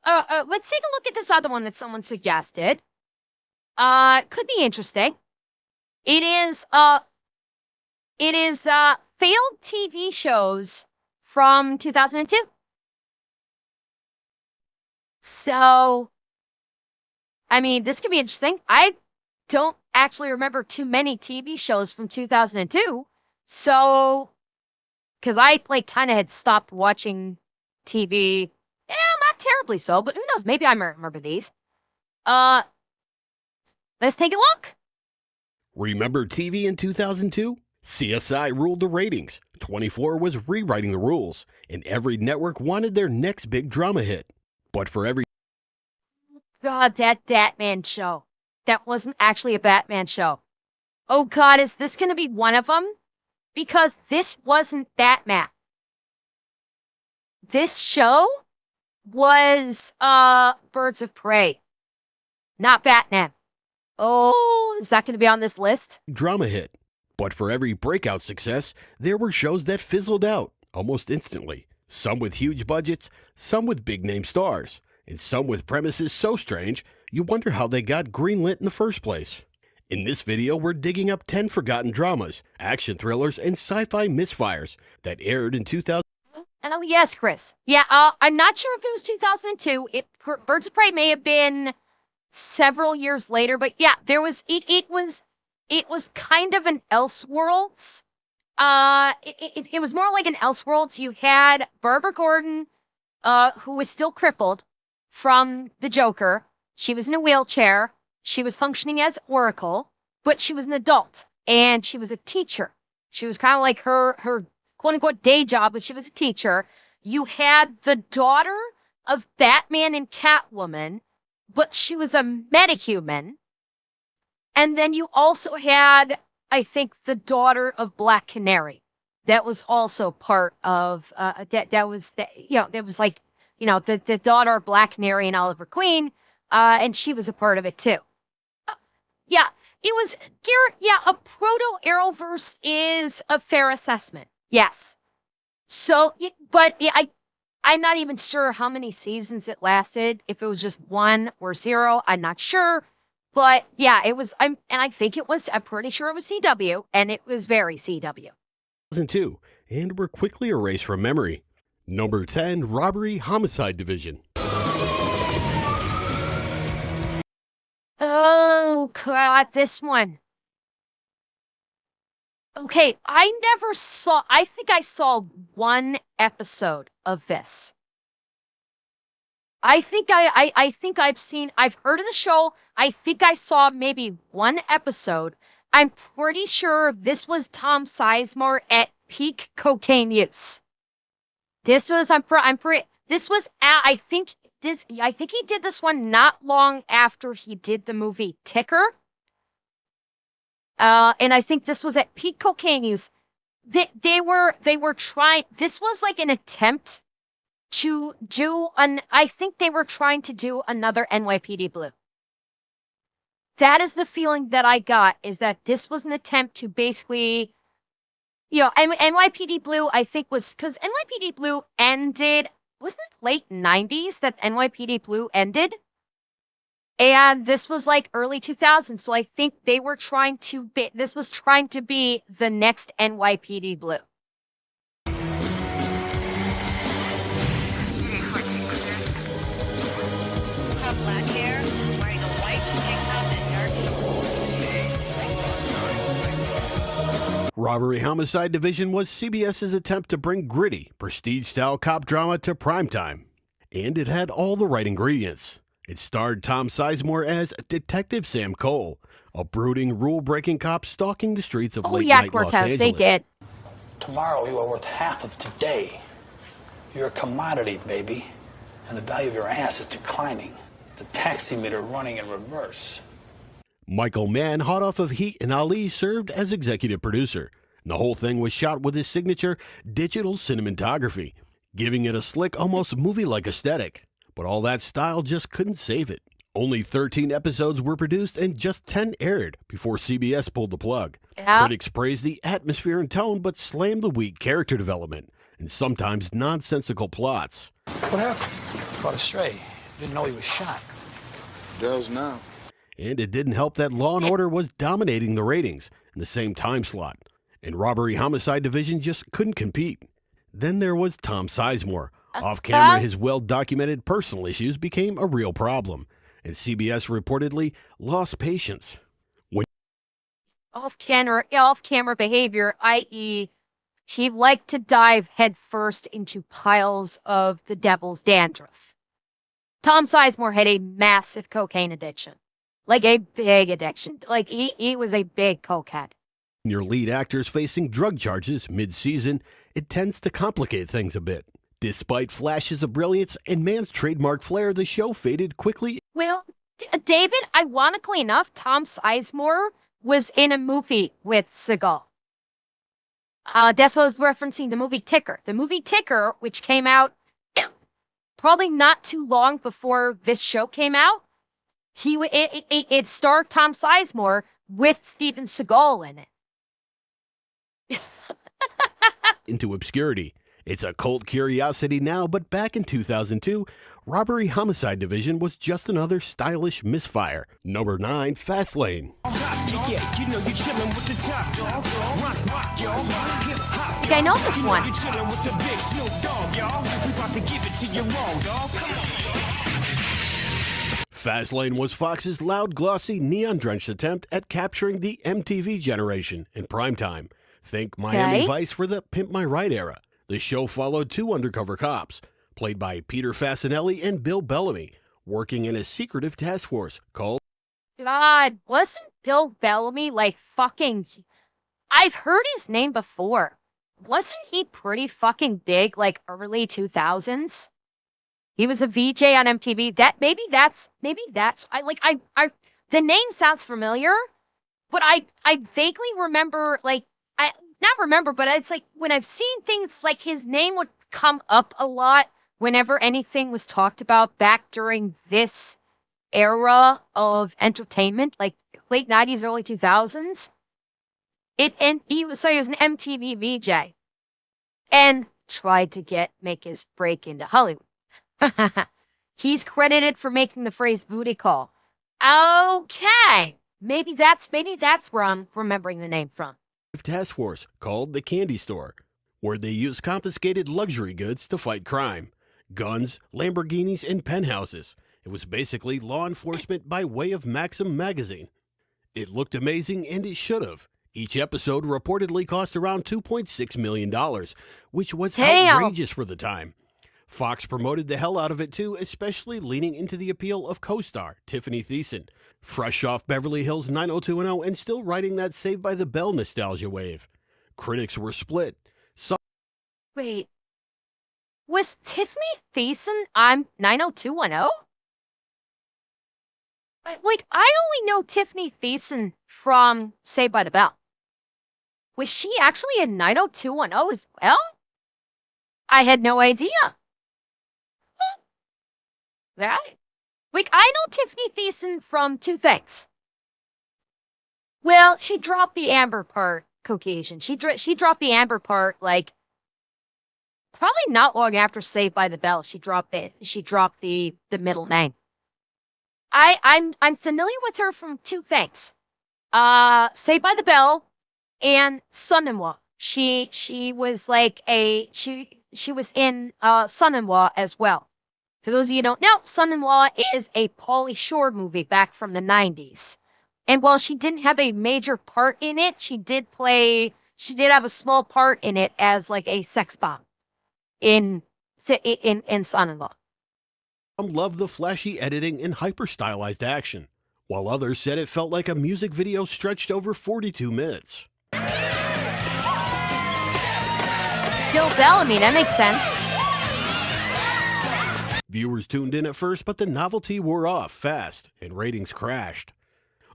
let's take a look at this other one that someone suggested. Could be interesting. It is failed TV shows from 2002. So, I mean, this could be interesting. I don't actually remember too many TV shows from 2002. So, because I kind of had stopped watching TV. Yeah, not terribly so, but who knows? Maybe I remember these. Let's take a look. Remember TV in 2002? CSI ruled the ratings, 24 was rewriting the rules, and every network wanted their next big drama hit. But for every... God, that Batman show. That wasn't actually a Batman show. Oh God, is this going to be one of them? Because this wasn't Batman. This show was Birds of Prey, not Batman. Oh, is that going to be on this list? Drama hit. But for every breakout success, there were shows that fizzled out almost instantly. Some with huge budgets, some with big-name stars, and some with premises so strange, you wonder how they got greenlit in the first place. In this video, we're digging up 10 forgotten dramas, action thrillers, and sci-fi misfires that aired in 2000. Oh, yes, Chris. Yeah, I'm not sure if it was 2002. Birds of Prey may have been several years later, but yeah, there was, it was kind of an Elseworlds. It was more like an Elseworlds. You had Barbara Gordon, who was still crippled from the Joker. She was in a wheelchair. She was functioning as Oracle, but she was an adult, and she was a teacher. She was kind of like her quote-unquote day job, but she was a teacher. You had the daughter of Batman and Catwoman, but she was a metahuman. And then you also had, I think, the daughter of Black Canary. That was also part of, that was like, the daughter of Black Canary and Oliver Queen, and she was a part of it too. Yeah, it was, a proto-Arrowverse is a fair assessment. Yes. So, but I'm not even sure how many seasons it lasted. If it was just 1 or 0, I'm not sure. But yeah, it was, I'm pretty sure it was CW, and it was very CW. 2002, and were quickly erased from memory. Number 10, Robbery, Homicide Division. Oh, God, this one. Okay, I think I saw 1 episode of this. I've heard of the show. I think I saw maybe 1 episode. I'm pretty sure this was Tom Sizemore at peak cocaine use. I think he did this one not long after he did the movie Ticker. And I think this was at peak cocaine use. They were trying, this was like an attempt to do I think they were trying to do another NYPD Blue. That is the feeling that I got, is that this was an attempt to basically, NYPD Blue, I think was, because NYPD Blue ended, wasn't it late 90s that NYPD Blue ended? And this was like early 2000s, so I think they were this was trying to be the next NYPD Blue. Robbery Homicide Division was CBS's attempt to bring gritty, prestige-style cop drama to primetime. And it had all the right ingredients. It starred Tom Sizemore as Detective Sam Cole, a brooding, rule-breaking cop stalking the streets of late-night Los Angeles. They did. Tomorrow you are worth half of today. You're a commodity, baby, and the value of your ass is declining. The taxi meter running in reverse. Michael Mann, hot off of Heat and Ali, served as executive producer. And the whole thing was shot with his signature digital cinematography, giving it a slick, almost movie-like aesthetic. But all that style just couldn't save it. Only 13 episodes were produced and just 10 aired before CBS pulled the plug. Yeah. Critics praised the atmosphere and tone, but slammed the weak character development and sometimes nonsensical plots. What happened? Caught a stray. Didn't know he was shot. Does now. And it didn't help that Law & Order was dominating the ratings in the same time slot, and Robbery Homicide Division just couldn't compete. Then there was Tom Sizemore. Off camera, his well-documented personal issues became a real problem, and CBS reportedly lost patience. Off-camera behavior, i.e., he liked to dive headfirst into piles of the devil's dandruff. Tom Sizemore had a massive cocaine addiction. Like a big addiction. Like he was a big cokehead. Your lead actors facing drug charges mid-season, it tends to complicate things a bit. Despite flashes of brilliance and Mann's trademark flair, the show faded quickly. Well, David, ironically enough, Tom Sizemore was in a movie with Seagal. That's what I was referencing, the movie Ticker. The movie Ticker, which came out probably not too long before this show came out, it starred Tom Sizemore with Steven Seagal in it. Into obscurity. It's a cult curiosity now, but back in 2002, Robbery Homicide Division was just another stylish misfire. Number 9, Fastlane. I know this one. Fastlane was Fox's loud, glossy, neon-drenched attempt at capturing the MTV generation in primetime. Think Miami Vice for the Pimp My Ride era. The show followed two undercover cops, played by Peter Fasinelli and Bill Bellamy, working in a secretive task force called... God, wasn't Bill Bellamy like fucking... I've heard his name before. Wasn't he pretty fucking big like early 2000s? He was a VJ on MTV. Maybe that's the name sounds familiar, but I vaguely remember but it's like when I've seen things like his name would come up a lot whenever anything was talked about back during this era of entertainment, like late 90s, early 2000s. He was an MTV VJ and tried to make his break into Hollywood. He's credited for making the phrase booty call. Okay. Maybe that's where I'm remembering the name from. Task force called the Candy Store, where they used confiscated luxury goods to fight crime. Guns, Lamborghinis, and penthouses. It was basically law enforcement by way of Maxim magazine. It looked amazing, and it should have. Each episode reportedly cost around $2.6 million, which was outrageous for the time. Fox promoted the hell out of it too, especially leaning into the appeal of co-star Tiffany Thiessen, fresh off Beverly Hills 90210 and still riding that Saved by the Bell nostalgia wave. Critics were split. Wait, was Tiffany Thiessen on 90210? Wait, I only know Tiffany Thiessen from Saved by the Bell. Was she actually in 90210 as well? I had no idea. Right? Like, I know Tiffany Thiessen from two things. Well, she dropped the Amber part, Caucasian. She dropped the Amber part, like, probably not long after Saved by the Bell. She dropped the middle name. I'm familiar with her from two things. Saved by the Bell and Son-in-Law. She was like she was in Son-in-Law as well. For those of you who don't know, Son-in-Law is a Pauly Shore movie back from the 90s. And while she didn't have a major part in it, she did have a small part in it as like a sex bomb in Son-in-Law. Some loved the flashy editing and hyper-stylized action, while others said it felt like a music video stretched over 42 minutes. Bill Bellamy, that makes sense. Viewers tuned in at first, but the novelty wore off fast and ratings crashed.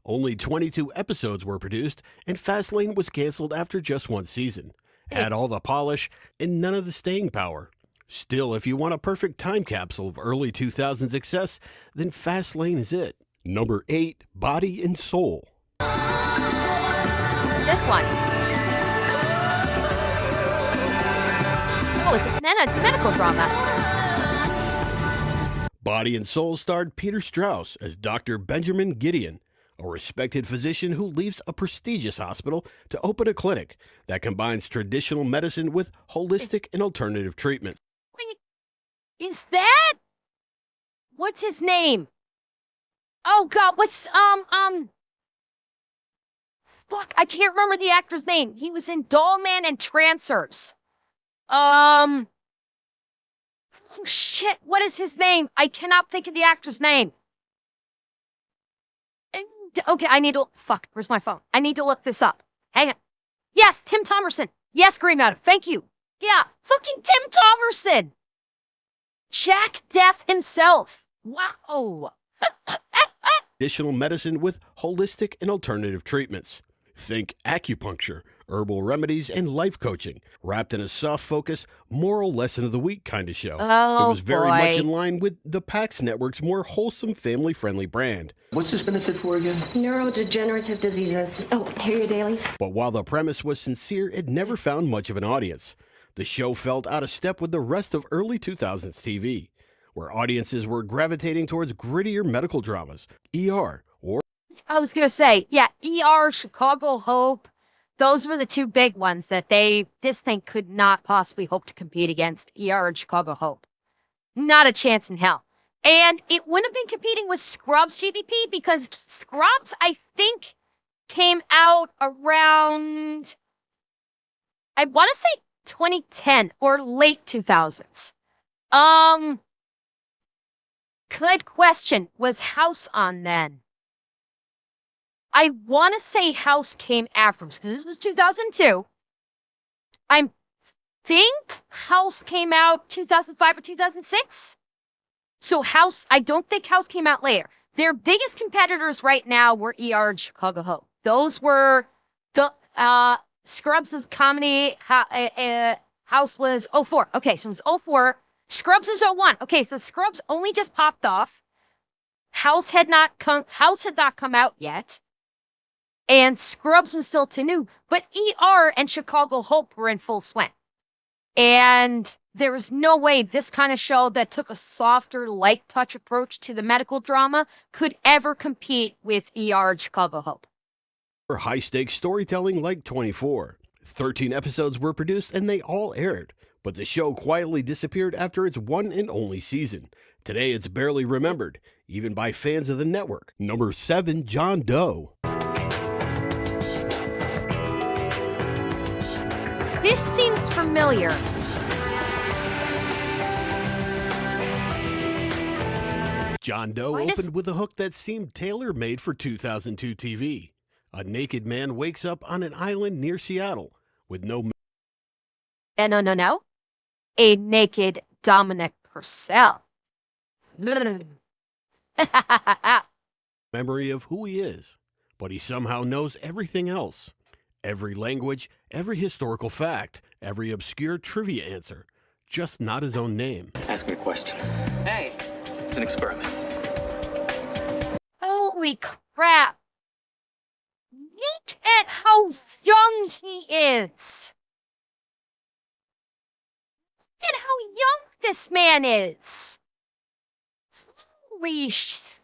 Only 22 episodes were produced, and Fastlane was canceled after just one season. Had all the polish and none of the staying power. Still, if you want a perfect time capsule of early 2000s success, then Fastlane is it. Number 8, Body and Soul. What's this one? Oh, it's a medical drama. Body and Soul starred Peter Strauss as Dr. Benjamin Gideon, a respected physician who leaves a prestigious hospital to open a clinic that combines traditional medicine with holistic and alternative treatments. Wait, is that? What's his name? Oh God, what's fuck, I can't remember the actor's name. He was in Dollman and Trancers. Shit, what is his name? I cannot think of the actor's name. Okay, fuck, where's my phone? I need to look this up. Hang on. Yes, Tim Thomerson. Yes, Green Mountain, thank you. Yeah, fucking Tim Thomerson. Jack Death himself. Wow. Traditional medicine with holistic and alternative treatments. Think acupuncture, herbal remedies, and life coaching, wrapped in a soft-focus, moral lesson of the week kind of show. Oh, it was very boy. much in line with the PAX Network's more wholesome, family-friendly brand. What's this benefit for again? Neurodegenerative diseases. Oh, here are your dailies. But while the premise was sincere, it never found much of an audience. The show felt out of step with the rest of early 2000s TV, where audiences were gravitating towards grittier medical dramas, ER, or I was going to say, yeah, ER, Chicago Hope. Those were the two big ones that this thing could not possibly hope to compete against, ER and Chicago Hope. Not a chance in hell. And it wouldn't have been competing with Scrubs GVP because Scrubs, I think, came out around, I want to say 2010 or late 2000s. Good question. Was House on then? I want to say House came afterwards because this was 2002. I think House came out 2005 or 2006. So House, I don't think House came out later. Their biggest competitors right now were ER and Chicago Hope. Those were the Scrubs' comedy. House was 04. Okay, so it was 04. Scrubs is 01. Okay, so Scrubs only just popped off. House had not come out yet. And Scrubs was still too new, but ER and Chicago Hope were in full swing. And there was no way this kind of show that took a softer, light touch approach to the medical drama could ever compete with ER and Chicago Hope. or high-stakes storytelling like 24. 13 episodes were produced and they all aired, but the show quietly disappeared after its one and only season. Today it's barely remembered, even by fans of the network. Number 7, John Doe. This seems familiar. John Doe Why does- opened with a hook that seemed tailor-made for 2002 TV. A naked man wakes up on an island near Seattle with no No. A naked Dominic Purcell. memory of who he is, but he somehow knows everything else. Every language, every historical fact, every obscure trivia answer, just not his own name. Ask me a question. Hey, It's an experiment. Holy crap. Look at how young he is. Look at how young this man is. Holy shit.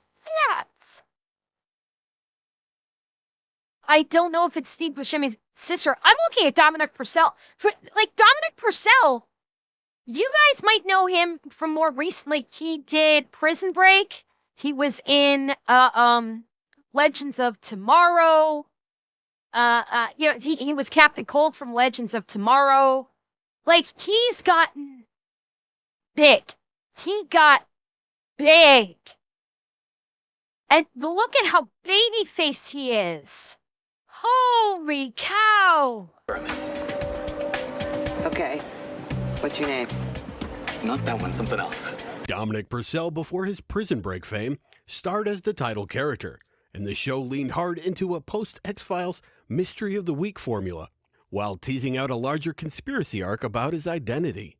I don't know if it's Steve Buscemi's sister. I'm looking at Dominic Purcell. Dominic Purcell, you guys might know him from more recently. He did Prison Break. He was in Legends of Tomorrow. He was Captain Cold from Legends of Tomorrow. He's gotten big. He got big. And look at how baby-faced he is. Holy cow. okay. What's your name? Not that one, something else. Dominic Purcell, before his Prison Break fame, starred as the title character, and the show leaned hard into a post-X-Files Mystery of the Week formula, while teasing out a larger conspiracy arc about his identity.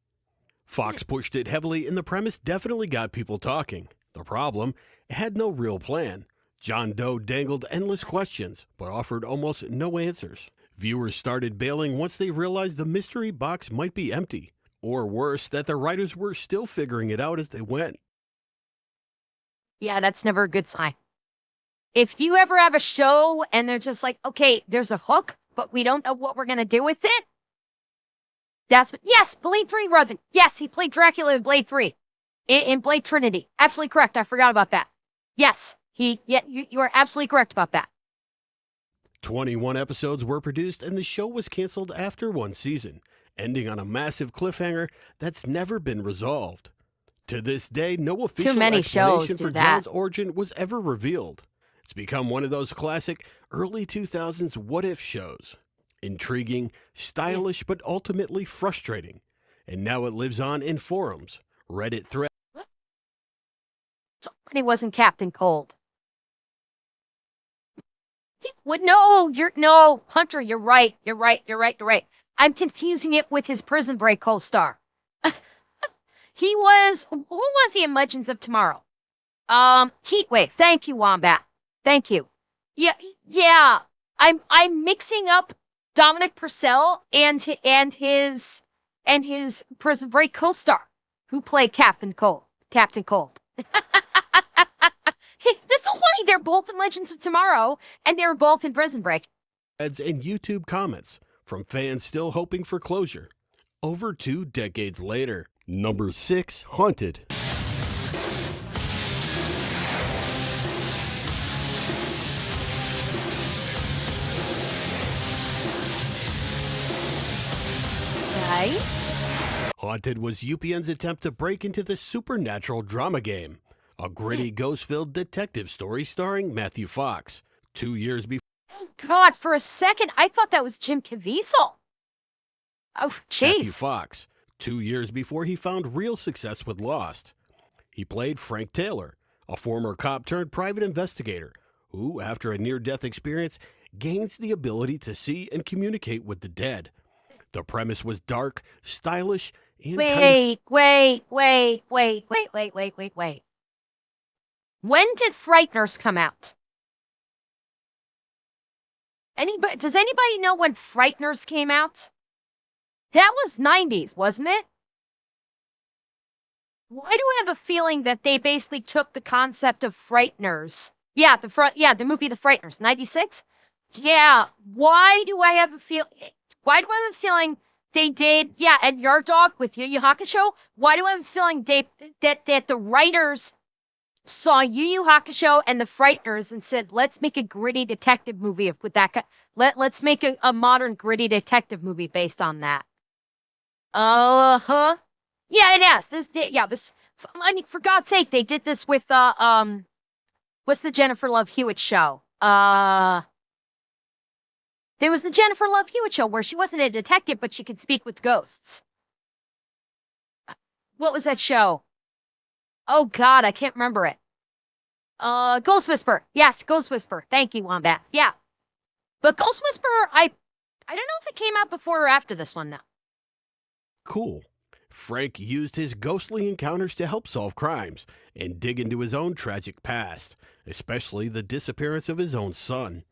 Fox pushed it heavily, and the premise definitely got people talking. The problem, it had no real plan. John Doe dangled endless questions, but offered almost no answers. Viewers started bailing once they realized the mystery box might be empty, or worse, that the writers were still figuring it out as they went. Yeah, that's never a good sign. If you ever have a show and they're just like, okay, there's a hook, but we don't know what we're going to do with it. That's what, yes, Blade 3, Robin. Yes, he played Dracula in Blade 3. In Blade Trinity. Absolutely correct. I forgot about that. Yes, you are absolutely correct about that. 21 episodes were produced and the show was canceled after one season, ending on a massive cliffhanger that's never been resolved. To this day, no official many shows explanation do for that. John's origin was ever revealed. It's become one of those classic early 2000s what-if shows. Intriguing, stylish, but ultimately frustrating. And now it lives on in forums, Reddit threads. He wasn't Captain Cold. No, Hunter, you're right. You're right. I'm confusing it with his Prison Break co-star. Who was he in Legends of Tomorrow? Heatwave. Thank you, Wombat. Thank you. Yeah. I'm mixing up Dominic Purcell and his Prison Break co-star, who played Captain Cold. This is funny. They're both in Legends of Tomorrow, and they were both in Prison Break. And YouTube comments from fans still hoping for closure. Over 2 decades later. Number 6, Haunted. Right? Haunted was UPN's attempt to break into the supernatural drama game. A gritty, ghost-filled detective story starring Matthew Fox. 2 years before. God, for a second, I thought that was Jim Caviezel. Oh, jeez. Matthew Fox. 2 years before he found real success with Lost. He played Frank Taylor, a former cop turned private investigator who, after a near-death experience, gains the ability to see and communicate with the dead. The premise was dark, stylish, and Wait. When did Frighteners come out? Does anybody know when Frighteners came out? That was 90s, wasn't it? Why do I have a feeling that they basically took the concept of Frighteners? Yeah, the movie The Frighteners, 96? Yeah, why do I have a feeling they did, and Yard Dog with Yu Yu Hakusho? Why do I have a feeling that the writers saw Yu Yu Hakusho and The Frighteners and said, let's make a gritty detective movie with that guy. Let's make a modern gritty detective movie based on that. Uh-huh. Yeah, it has. For God's sake, they did this with, what's the Jennifer Love Hewitt show? There was the Jennifer Love Hewitt show where she wasn't a detective, but she could speak with ghosts. What was that show? Oh, God, I can't remember it. Ghost Whisperer. Yes, Ghost Whisperer. Thank you, Wombat. Yeah. But Ghost Whisperer, I don't know if it came out before or after this one now. Cool. Frank used his ghostly encounters to help solve crimes and dig into his own tragic past, especially the disappearance of his own son.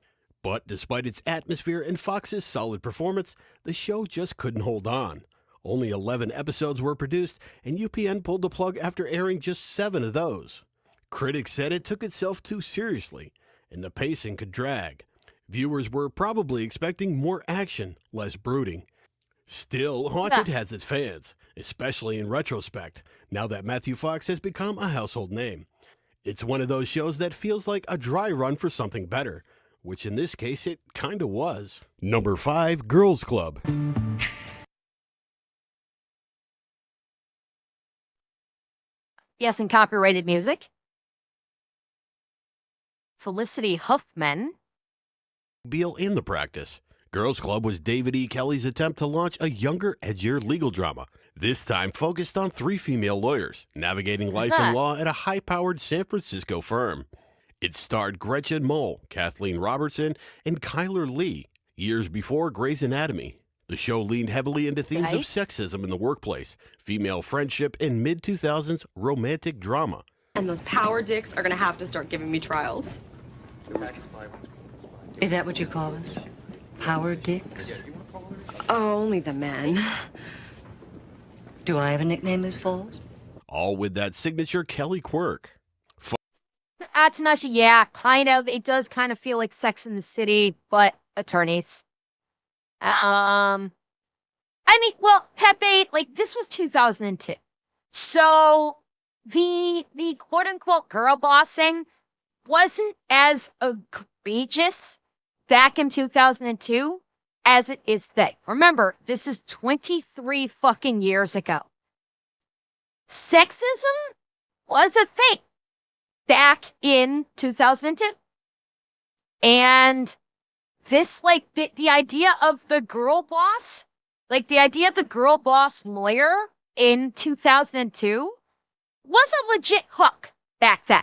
But despite its atmosphere and Fox's solid performance, the show just couldn't hold on. Only 11 episodes were produced, and UPN pulled the plug after airing just 7 of those. Critics said it took itself too seriously, and the pacing could drag. Viewers were probably expecting more action, less brooding. Still, Haunted has its fans, especially in retrospect, now that Matthew Fox has become a household name. It's one of those shows that feels like a dry run for something better, which in this case it kinda was. Number 5, Girls Club. Yes, and copyrighted music. Felicity Huffman. Beal in the practice. Girls Club was David E. Kelly's attempt to launch a younger, edgier legal drama, this time focused on 3 female lawyers, navigating life and law at a high-powered San Francisco firm. It starred Gretchen Mol, Kathleen Robertson, and Kyler Lee, years before Grey's Anatomy. The show leaned heavily into themes of sexism in the workplace, female friendship, and mid-2000s romantic drama. And those power dicks are gonna have to start giving me trials. Is that what you call us? Power dicks? Oh, only the men. Do I have a nickname, Miss Foles? All with that signature Kelly quirk. Tanasha, yeah, kind of. It does kind of feel like Sex in the City, but attorneys. I mean, well, Pepe, like this was 2002. So the quote unquote girl bossing wasn't as egregious back in 2002 as it is today. Remember, this is 23 fucking years ago. Sexism was a thing back in 2002. And this, like, the idea of the girl boss, like the idea of the girl boss lawyer in 2002 was a legit hook back then.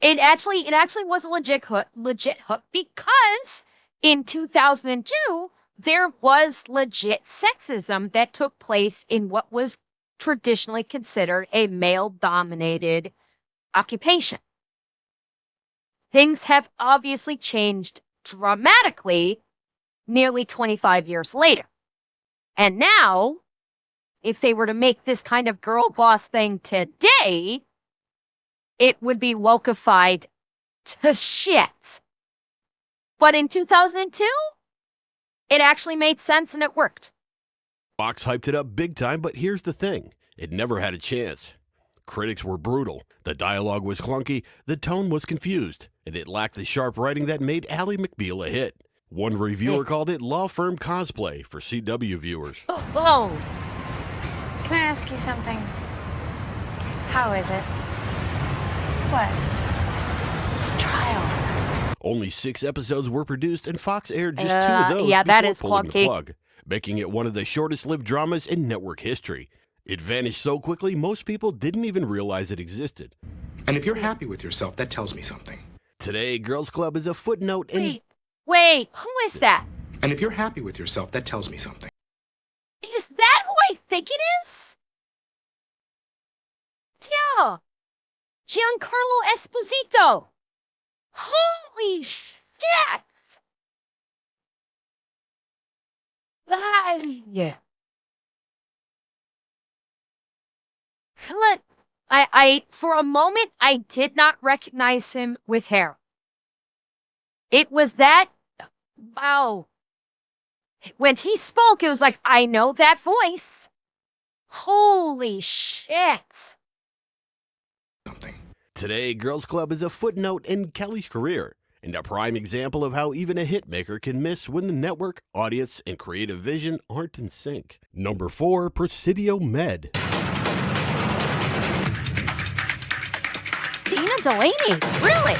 It actually was a legit hook because in 2002 there was legit sexism that took place in what was traditionally considered a male-dominated occupation. Things have obviously changed dramatically nearly 25 years later. And now, if they were to make this kind of girl boss thing today, it would be wokeified to shit. But in 2002, it actually made sense and it worked. Fox hyped it up big time, but here's the thing. It never had a chance. Critics were brutal. The dialogue was clunky, the tone was confused, and it lacked the sharp writing that made Ally McBeal a hit. One reviewer called it law firm cosplay for CW viewers. Whoa. Can I ask you something? How is it? What? Trial. Only 6 episodes were produced, and Fox aired just 2 of those yeah, that before is pulling the clunky. plug, making it one of the shortest-lived dramas in network history. It vanished so quickly, most people didn't even realize it existed. And if you're happy with yourself, that tells me something. Today, Girls Club is a footnote in... Wait, who is that? And if you're happy with yourself, that tells me something. Is that who I think it is? Yeah. Giancarlo Esposito. Holy shit. Yeah. Look, I for a moment I did not recognize him with hair. It was that, wow. When he spoke, it was like, I know that voice. Holy shit. Today, Girls Club is a footnote in Kelly's career, and a prime example of how even a hitmaker can miss when the network, audience, and creative vision aren't in sync. Number 4, Presidio Med. Dana Delaney, really?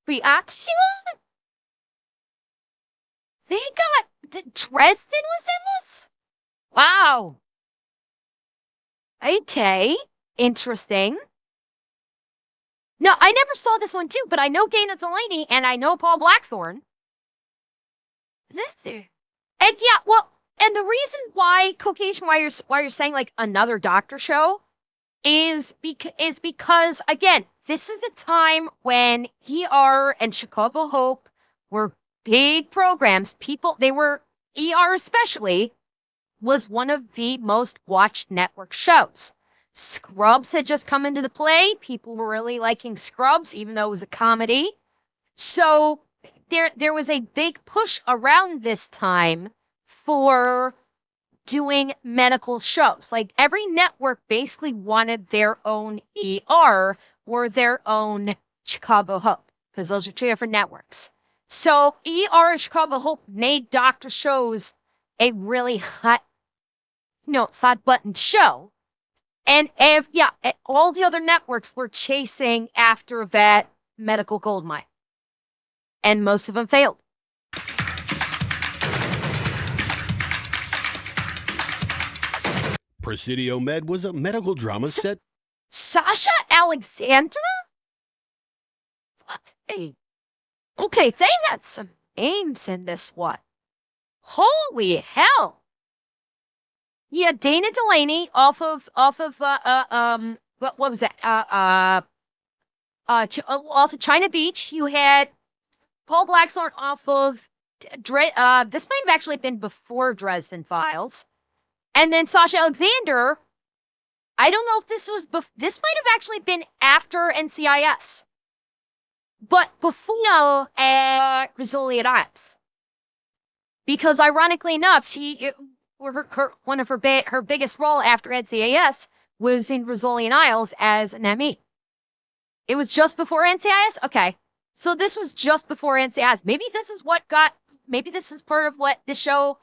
Reaction? They got Dresden was in this? Wow. Okay, interesting. No, I never saw this one too, but I know Dana Delaney and I know Paul Blackthorne. This dude. And yeah, well, and the reason why Caucasian, why you're saying like another doctor show is because again, this is the time when ER and Chicago Hope were big programs. ER especially was one of the most watched network shows. Scrubs had just come into the play. People were really liking Scrubs, even though it was a comedy. So there was a big push around this time for doing medical shows. Like every network basically wanted their own ER or their own Chicago Hope, because those are 2 different networks. So ER and Chicago Hope made doctor shows a really hot button show. And all the other networks were chasing after that medical gold mine. And most of them failed. Presidio Med was a medical drama set. Sasha Alexandra? What? Hey. Okay, they had some names in this one. Holy hell. Yeah, Dana Delaney off of what was that? Also China Beach. You had Paul Blackthorne off of this might have actually been before Dresden Files. And then Sasha Alexander I don't know if this was, this might have actually been after NCIS, but before Resilient Isles. Because ironically enough, one of her biggest role after NCIS was in Resilient Isles as an ME. It was just before NCIS? Okay. So this was just before NCIS. Maybe this is part of what this show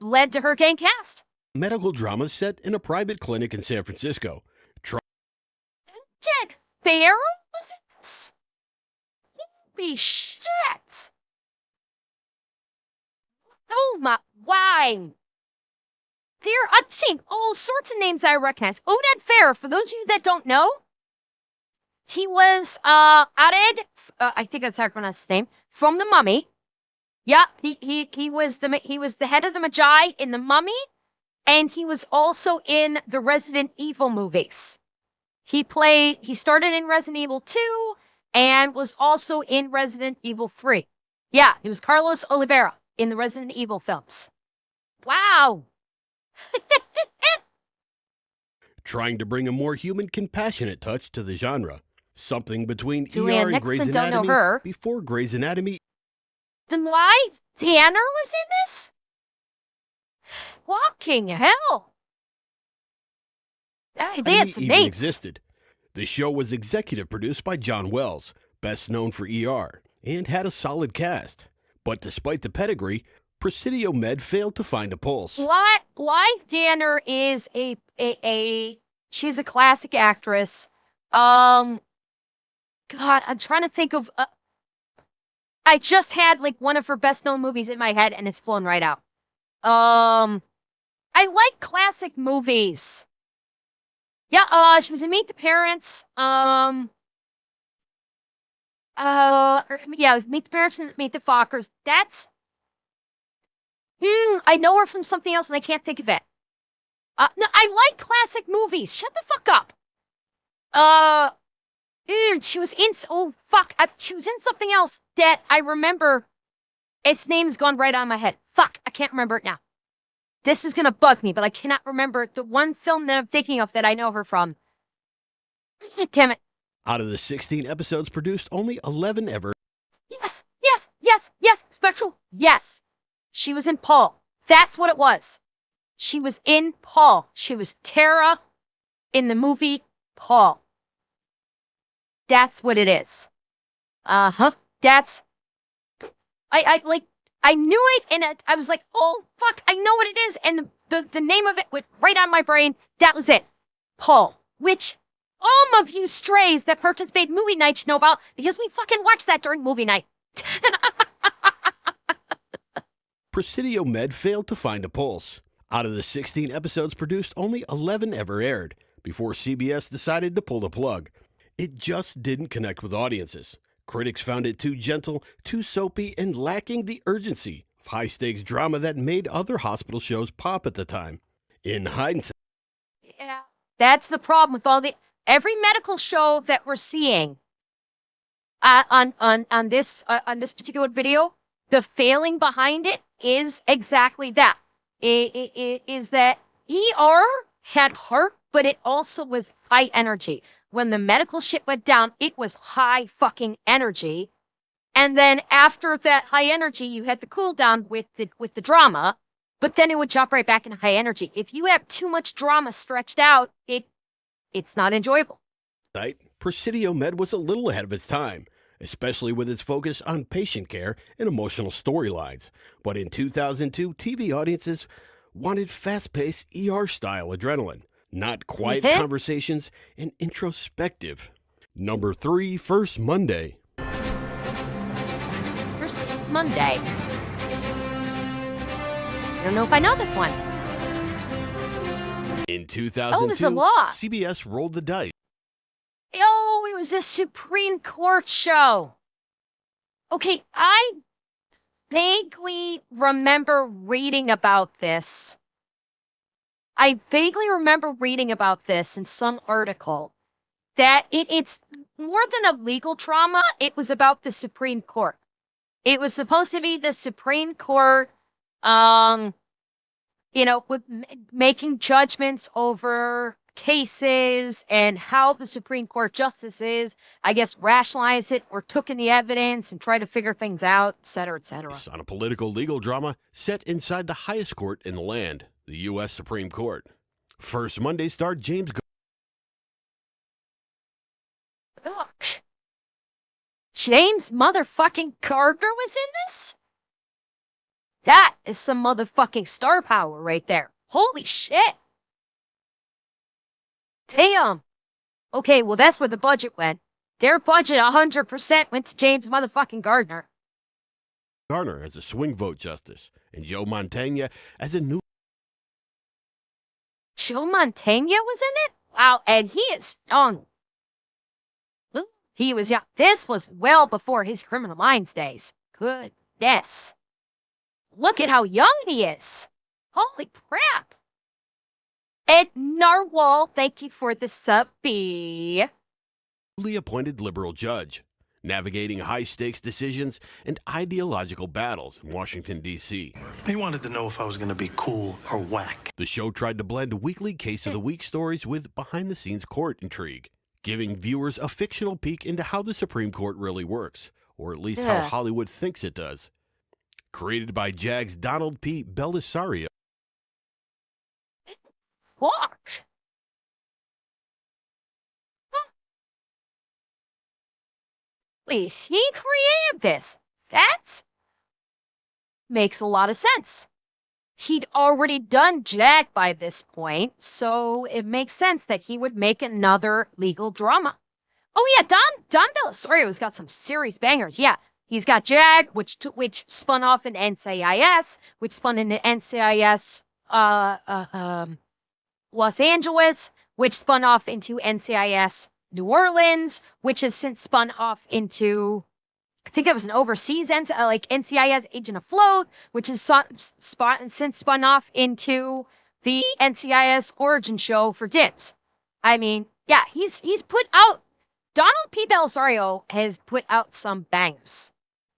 led to her getting cast. Medical drama set in a private clinic in San Francisco. Jack Farrow was in this? Holy shit! Oh my, why? I've seen all sorts of names I recognize. Oded Fair, for those of you that don't know, he was Oded, I think that's how I pronounce his name, from The Mummy. Yeah, he was the head of the Magi in The Mummy, and he was also in the Resident Evil movies. He started in Resident Evil 2 and was also in Resident Evil 3. Yeah, he was Carlos Oliveira in the Resident Evil films. Wow. Trying to bring a more human, compassionate touch to the genre. Something between Julianne ER and Grey's Nixon, don't know Anatomy her. before Grey's Anatomy. Then why Tanner was in this? Fucking hell. That's even names. existed. The show was executive produced by John Wells, best known for ER, and had a solid cast. But despite the pedigree, Presidio Med failed to find a pulse. Why Danner is she's a classic actress. God, I'm trying to think of. I just had like one of her best known movies in my head, and it's flown right out. I like classic movies. Yeah, she was in Meet the Parents. Yeah, it was Meet the Parents and Meet the Fockers. That's. I know her from something else, and I can't think of it. No, I like classic movies. Shut the fuck up. She was in. Oh fuck! She was in something else that I remember. Its name's gone right on my head. Fuck! I can't remember it now. This is gonna bug me, but I cannot remember the one film that I'm thinking of that I know her from. Damn it! Out of the 16 episodes produced, only 11 ever. Yes. Spectral. Yes. She was in Paul. That's what it was. She was in Paul. She was Tara in the movie Paul. That's what it is. That's. I knew it, and I was like, oh fuck, I know what it is, and the name of it went right on my brain. That was it, Paul. Which all of you strays that participate in movie nights know about, because we fucking watch that during movie night. Presidio Med failed to find a pulse. Out of the 16 episodes produced, only 11 ever aired, before CBS decided to pull the plug. It just didn't connect with audiences. Critics found it too gentle, too soapy, and lacking the urgency of high-stakes drama that made other hospital shows pop at the time. In hindsight... Yeah, that's the problem with every medical show that we're seeing on this particular video. The failing behind it is exactly that. It is that ER had heart, but it also was high energy. When the medical shit went down, it was high fucking energy. And then after that high energy, you had the cool down with the drama, but then it would jump right back into high energy. If you have too much drama stretched out, it's not enjoyable. Presidio Med was a little ahead of its time, especially with its focus on patient care and emotional storylines. But in 2002, TV audiences wanted fast-paced ER-style adrenaline, not quiet conversations and introspective. Number 3, First Monday. First Monday. I don't know if I know this one. In 2002, CBS rolled the dice. Oh, it was a Supreme Court show. Okay, I vaguely remember reading about this. I vaguely remember reading about this in some article, that it's more than a legal drama. It was about the Supreme Court. It was supposed to be the Supreme Court, with making judgments over cases and how the Supreme Court justices, I guess, rationalized it or took in the evidence and tried to figure things out, et cetera, et cetera. On a political legal drama set inside the highest court in the land, the U.S. Supreme Court. First Monday star James Look. James motherfucking Gardner was in this? That is some motherfucking star power right there. Holy shit. Damn. Okay, well, that's where the budget went. Their budget 100% went to James motherfucking Gardner. Garner as a swing vote justice, and Joe Montaigne as a new. Joe Montaigne was in it? Wow, and he is young. He was young. This was well before his Criminal Minds days. Goodness. Look at how young he is. Holy crap. Ed Narwhal, thank you for the sub B. Newly appointed liberal judge, navigating high-stakes decisions and ideological battles in Washington, D.C. He wanted to know if I was going to be cool or whack. The show tried to blend weekly Case of the Week stories with behind-the-scenes court intrigue, giving viewers a fictional peek into how the Supreme Court really works, or at least how Hollywood thinks it does. Created by JAG's Donald P. Bellisario. Fuck. Please, he created this. That makes a lot of sense. He'd already done JAG by this point, so it makes sense that he would make another legal drama. Oh yeah, Don Bellisario's got some serious bangers. Yeah, he's got JAG, which spun off in NCIS, which spun into NCIS Los Angeles, which spun off into NCIS New Orleans, which has since spun off into, I think it was an overseas NCIS Agent Afloat, which is since spun off into the NCIS Origin Show for Dims. I mean, yeah, he's put out, Donald P. Bellisario has put out some bangers.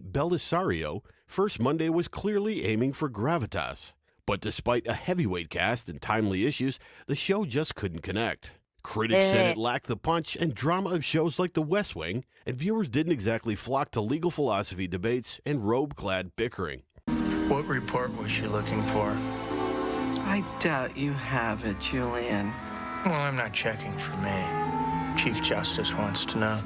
Bellisario, First Monday was clearly aiming for gravitas. But despite a heavyweight cast and timely issues, the show just couldn't connect. Critics said it lacked the punch and drama of shows like The West Wing, and viewers didn't exactly flock to legal philosophy debates and robe-clad bickering. What report was she looking for? I doubt you have it, Julian. Well, I'm not checking for me. Chief Justice wants to know.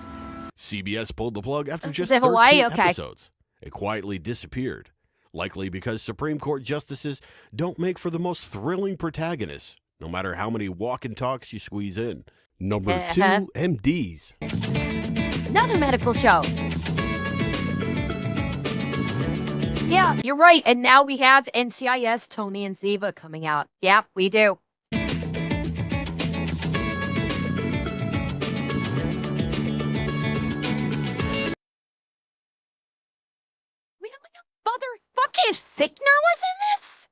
CBS pulled the plug after just Hawaii? 13 Okay. episodes. It quietly disappeared. Likely because Supreme Court justices don't make for the most thrilling protagonists, no matter how many walk and talks you squeeze in. Number 2, MDs. Another medical show. Yeah, you're right. And now we have NCIS Tony and Ziva coming out. Yeah, we do. Motherfucking Thickner was in this?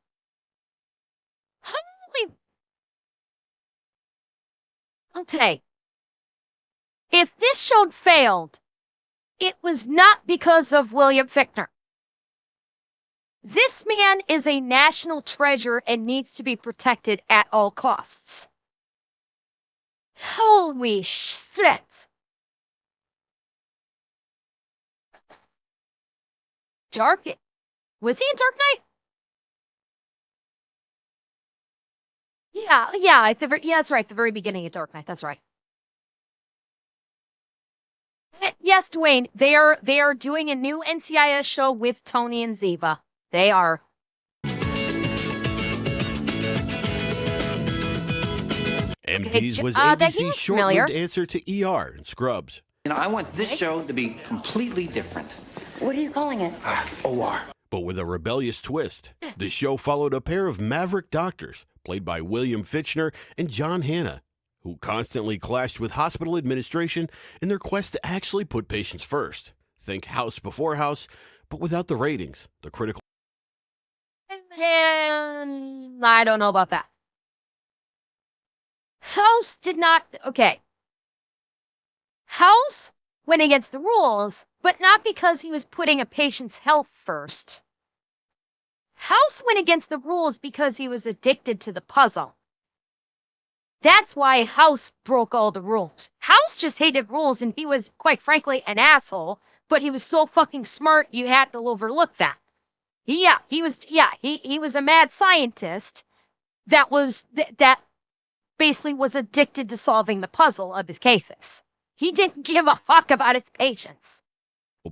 Holy. Okay. If this show failed, it was not because of William Fichtner. This man is a national treasure and needs to be protected at all costs. Holy shit. Was he in Dark Knight? Yeah, that's right, the very beginning of Dark Knight, that's right. Yes, Dwayne, they are doing a new NCIS show with Tony and Ziva. They are. MDs was ABC's short-lived answer to ER and Scrubs. I want this show to be completely different. What are you calling it? OR. But with a rebellious twist, the show followed a pair of maverick doctors, played by William Fichtner and John Hannah, who constantly clashed with hospital administration in their quest to actually put patients first. Think House before House, but without the ratings, the critical. And I don't know about that. House did not. Okay. House went against the rules, but not because he was putting a patient's health first. House went against the rules because he was addicted to the puzzle. That's why House broke all the rules. House just hated rules, and he was, quite frankly, an asshole, but he was so fucking smart, you had to overlook that. He was a mad scientist that basically was addicted to solving the puzzle of his cases. He didn't give a fuck about his patients.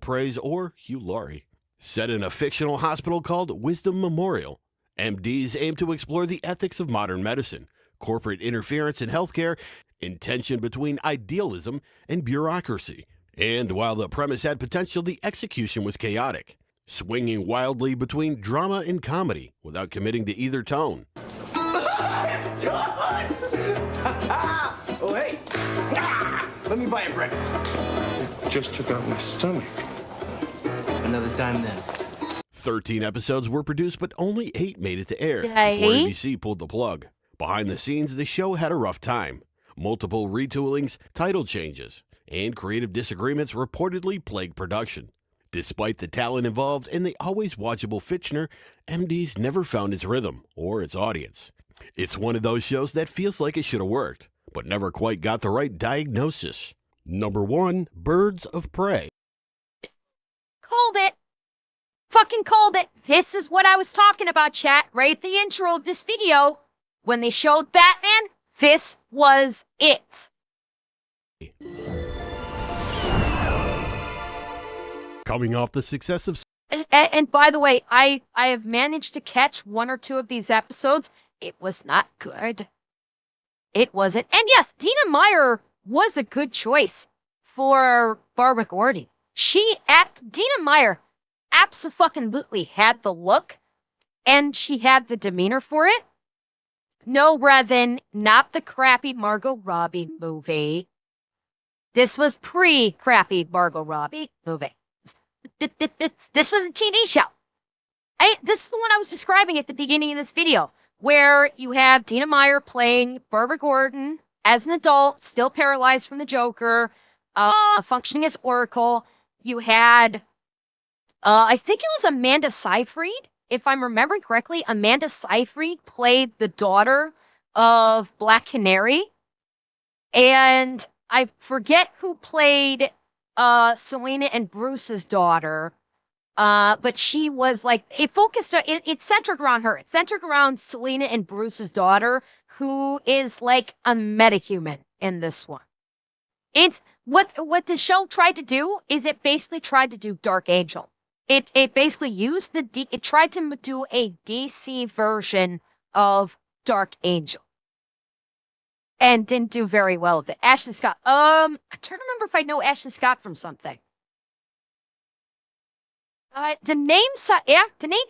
Praise or Hugh Laurie. Set in a fictional hospital called Wisdom Memorial, MDs aim to explore the ethics of modern medicine, corporate interference in healthcare, and tension between idealism and bureaucracy. And while the premise had potential, the execution was chaotic, swinging wildly between drama and comedy without committing to either tone. Oh, hey. Let me buy you breakfast. Just took out my stomach. Another time then. 13 episodes were produced, but only 8 made it to air Yay. before ABC pulled the plug. Behind the scenes, the show had a rough time. Multiple retoolings, title changes, and creative disagreements reportedly plagued production. Despite the talent involved and the always watchable Fitchner, MDs never found its rhythm or its audience. It's one of those shows that feels like it should have worked, but never quite got the right diagnosis. Number 1, Birds of Prey. Called it. Fucking called it. This is what I was talking about, chat. Right at the intro of this video, when they showed Batman, this was it. Coming off the success of... And by the way, I have managed to catch 1 or 2 of these episodes. It was not good. It wasn't. And yes, Dina Meyer was a good choice for Barbara Gordon. Dina Meyer abso-fucking-lutely had the look, and she had the demeanor for it. No, rather not the crappy Margot Robbie movie. This was pre-crappy Margot Robbie movie. This was a TV show. This is the one I was describing at the beginning of this video, where you have Dina Meyer playing Barbara Gordon as an adult, still paralyzed from the Joker, functioning as Oracle. You had, I think it was Amanda Seyfried, if I'm remembering correctly. Amanda Seyfried played the daughter of Black Canary. And I forget who played Selena and Bruce's daughter. But she was like, it centered around her. It centered around Selena and Bruce's daughter, who is like a metahuman in this one. It's what the show tried to do is it basically tried to do Dark Angel. It basically used it tried to do a DC version of Dark Angel. And didn't do very well with it. Ashley Scott. I'm trying to remember if I know Ashley Scott from something. The name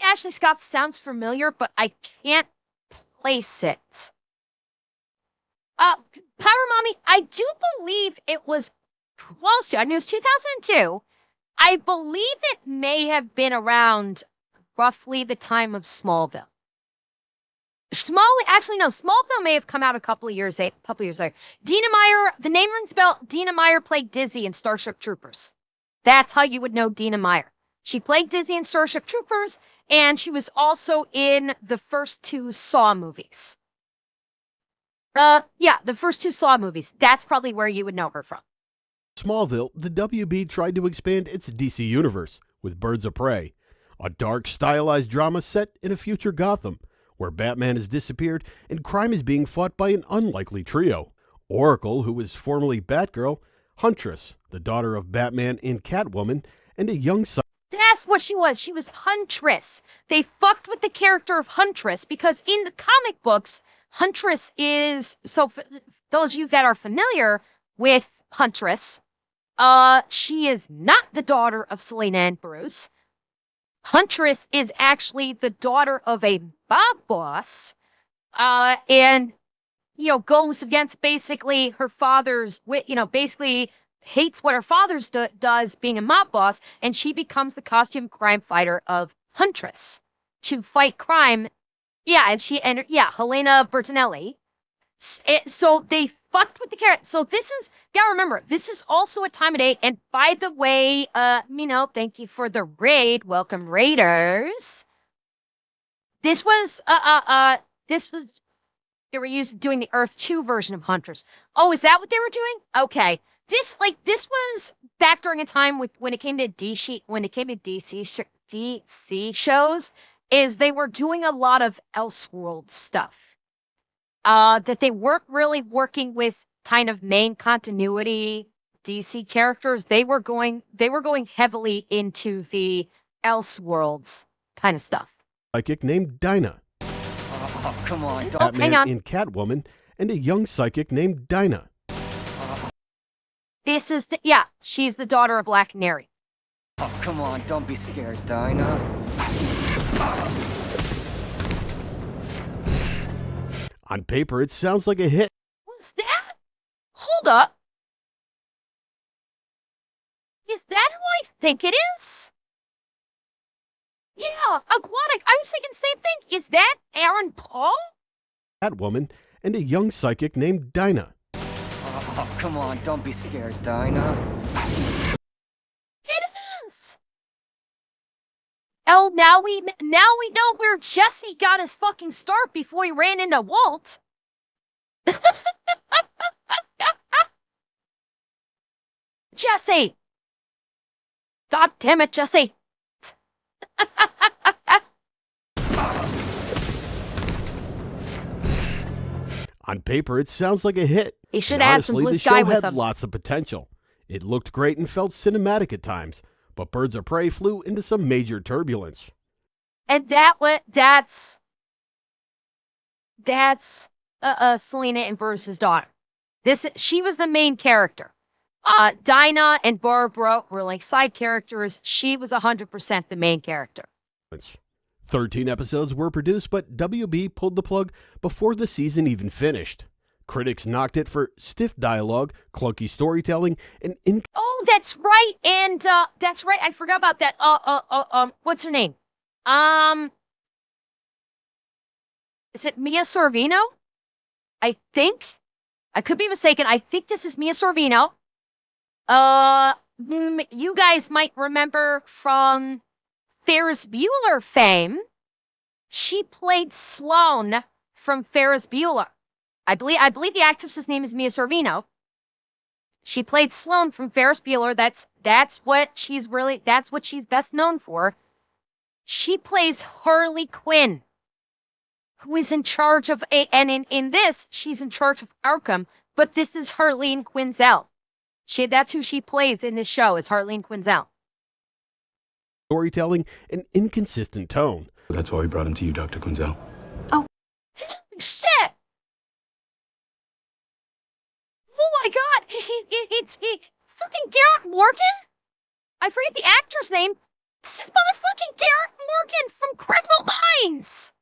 Ashley Scott sounds familiar, but I can't place it. Power Mommy, I do believe it was, well, it was 2002. I believe it may have been around roughly the time of Smallville. Smallville may have come out a couple of years later. Dina Meyer, the name rings a bell. Dina Meyer played Dizzy in Starship Troopers. That's how you would know Dina Meyer. She played Dizzy in Starship Troopers, and she was also in the first 2 Saw movies. The first 2 Saw movies. That's probably where you would know her from. Smallville, the WB tried to expand its DC universe with Birds of Prey, a dark, stylized drama set in a future Gotham, where Batman has disappeared and crime is being fought by an unlikely trio. Oracle, who was formerly Batgirl, Huntress, the daughter of Batman and Catwoman, and a young son. That's what she was. She was Huntress. They fucked with the character of Huntress because in the comic books, Huntress is, so for those of you that are familiar with Huntress, she is not the daughter of Selena and Bruce. Huntress is actually the daughter of a mob boss, and, goes against basically her father's, basically hates what her father does being a mob boss, and she becomes the costume crime fighter of Huntress to fight crime. Yeah, Helena Bertinelli. So they fucked with the character. So gotta remember, this is also a time of day. And by the way, thank you for the raid. Welcome, Raiders. This was They were doing the Earth 2 version of Hunters. Oh, is that what they were doing? Okay. This was back during a time when it came to DC shows, is they were doing a lot of Elseworld stuff. That they weren't really working with kind of main continuity DC characters. They were going heavily into the Elseworlds kind of stuff. Psychic named Dinah. Oh, come on. Batman hang on. in Catwoman, and a young psychic named Dinah. She's the daughter of Black Canary. Oh, come on. Don't be scared, Dinah. On paper, it sounds like a hit. What's that? Hold up. Is that who I think it is? Yeah, Aquatic. I was thinking the same thing. Is that Aaron Paul? Catwoman, and a young psychic named Dinah. Oh, come on. Don't be scared, Dinah. It is. Oh, now we know where Jesse got his fucking start before he ran into Walt. Jesse. God damn it, Jesse. On paper, it sounds like a hit. He should And add some honestly, blue the sky show with had them. lots of potential. It looked great and felt cinematic at times, but Birds of Prey flew into some major turbulence. And that's Selena and Bruce's daughter. She was the main character. Dinah and Barbara were like side characters. She was 100% the main character. 13 episodes were produced, but WB pulled the plug before the season even finished. Critics knocked it for stiff dialogue, clunky storytelling, and Oh, that's right. And that's right. I forgot about that. What's her name? Is it Mia Sorvino? I think. I could be mistaken. I think this is Mia Sorvino. You guys might remember from Ferris Bueller fame. She played Sloane from Ferris Bueller. I believe the actress's name is Mia Sorvino. She played Sloane from Ferris Bueller. That's what she's best known for. She plays Harley Quinn, who is in charge of and in this, she's in charge of Arkham, but this is Harleen Quinzel. That's who she plays in this show, is Harleen Quinzel. storytelling and inconsistent tone. That's why we brought him to you, Dr. Quinzel. Oh, shit! Oh my god, it's fucking Derek Morgan? I forget the actor's name. This is motherfucking Derek Morgan from Criminal Minds!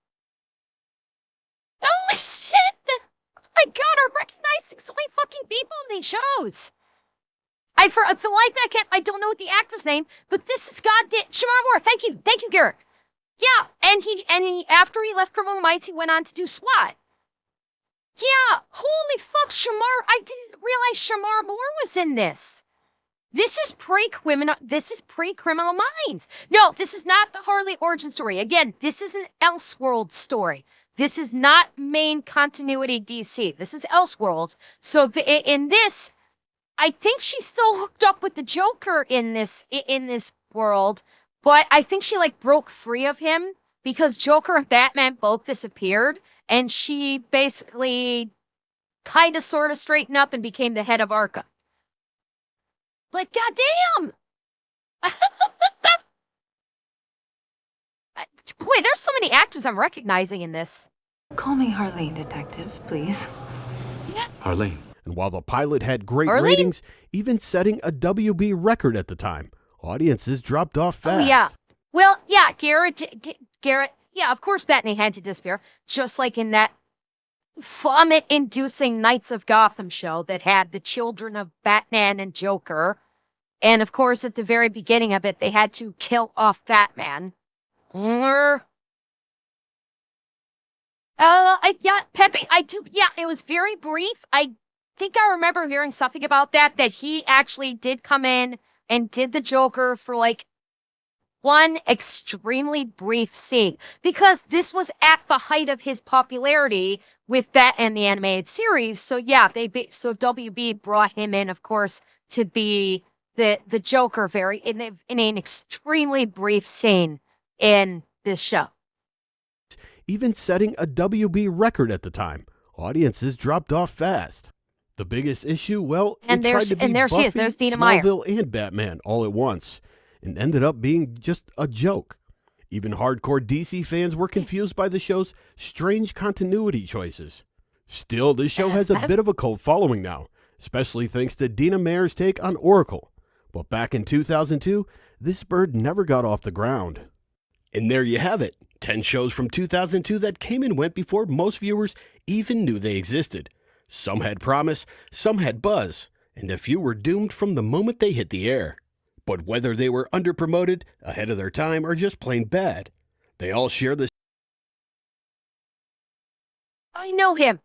Holy shit! Oh my god, I'm recognizing so many fucking people in these shows! I feel like I don't know what the actor's name, but this is goddamn Shamar Moore. Thank you, Garrett. Yeah, and he after he left Criminal Minds, he went on to do SWAT. Yeah, holy fuck, Shamar! I didn't realize Shamar Moore was in this. This is pre-Criminal Minds. No, this is not the Harley origin story. Again, this is an Elseworld story. This is not main continuity DC. This is Elseworlds. So in this, I think she's still hooked up with the Joker in this world, but I think she broke free of him because Joker and Batman both disappeared, and she basically kind of sort of straightened up and became the head of Arkham. But goddamn! Boy, there's so many actors I'm recognizing in this. Call me Harleen, detective, please. Yeah. Harleen. And while the pilot had great Harleen? ratings, even setting a WB record at the time, audiences dropped off fast. Oh, yeah. Well, yeah, Garrett, yeah, of course Batman had to disappear, just like in that vomit-inducing Knights of Gotham show that had the children of Batman and Joker. And, of course, at the very beginning of it, they had to kill off Batman. Pepe, it was very brief. I think I remember hearing something about that he actually did come in and did the Joker for, one extremely brief scene because this was at the height of his popularity with that and the animated series. So yeah, so WB brought him in, of course, to be the Joker in an extremely brief scene in this show. Even setting a WB record at the time, audiences dropped off fast. The biggest issue, well, And it tried to be there she is. Buffy, There's Dina Meyer. Smallville, and Batman all at once, and ended up being just a joke. Even hardcore DC fans were confused by the show's strange continuity choices. Still, this show has a bit of a cult following now, especially thanks to Dina Meyer's take on Oracle. But back in 2002, this bird never got off the ground. And there you have it, 10 shows from 2002 that came and went before most viewers even knew they existed. Some had promise, some had buzz, and a few were doomed from the moment they hit the air. But whether they were underpromoted, ahead of their time, or just plain bad, they all share this. I know him.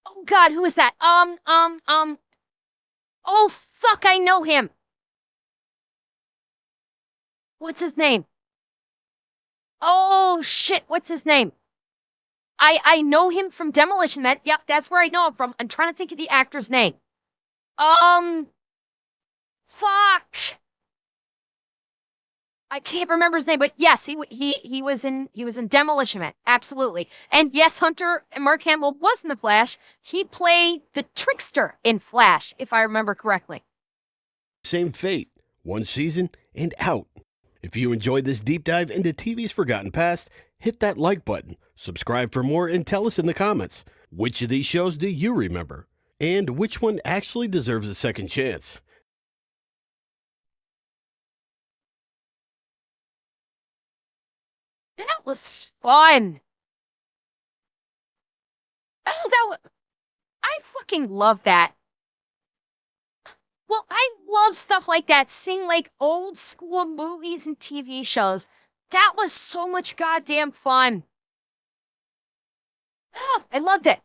Oh God, who is that? Oh fuck, I know him. What's his name? Oh shit, what's his name? I know him from Demolition Man. Yep, that's where I know him from. I'm trying to think of the actor's name. Fuck. I can't remember his name, but yes, he was in Demolition Man, absolutely. And yes, Hunter and Mark Hamill was in the Flash. He played the trickster in Flash, if I remember correctly. Same fate, one season and out. If you enjoyed this deep dive into TV's forgotten past, hit that like button, subscribe for more, and tell us in the comments, which of these shows do you remember? And which one actually deserves a second chance? That was fun. Oh, I fucking love that. Well, I love stuff like that, seeing like old school movies and TV shows. That was so much goddamn fun. Oh, I loved it.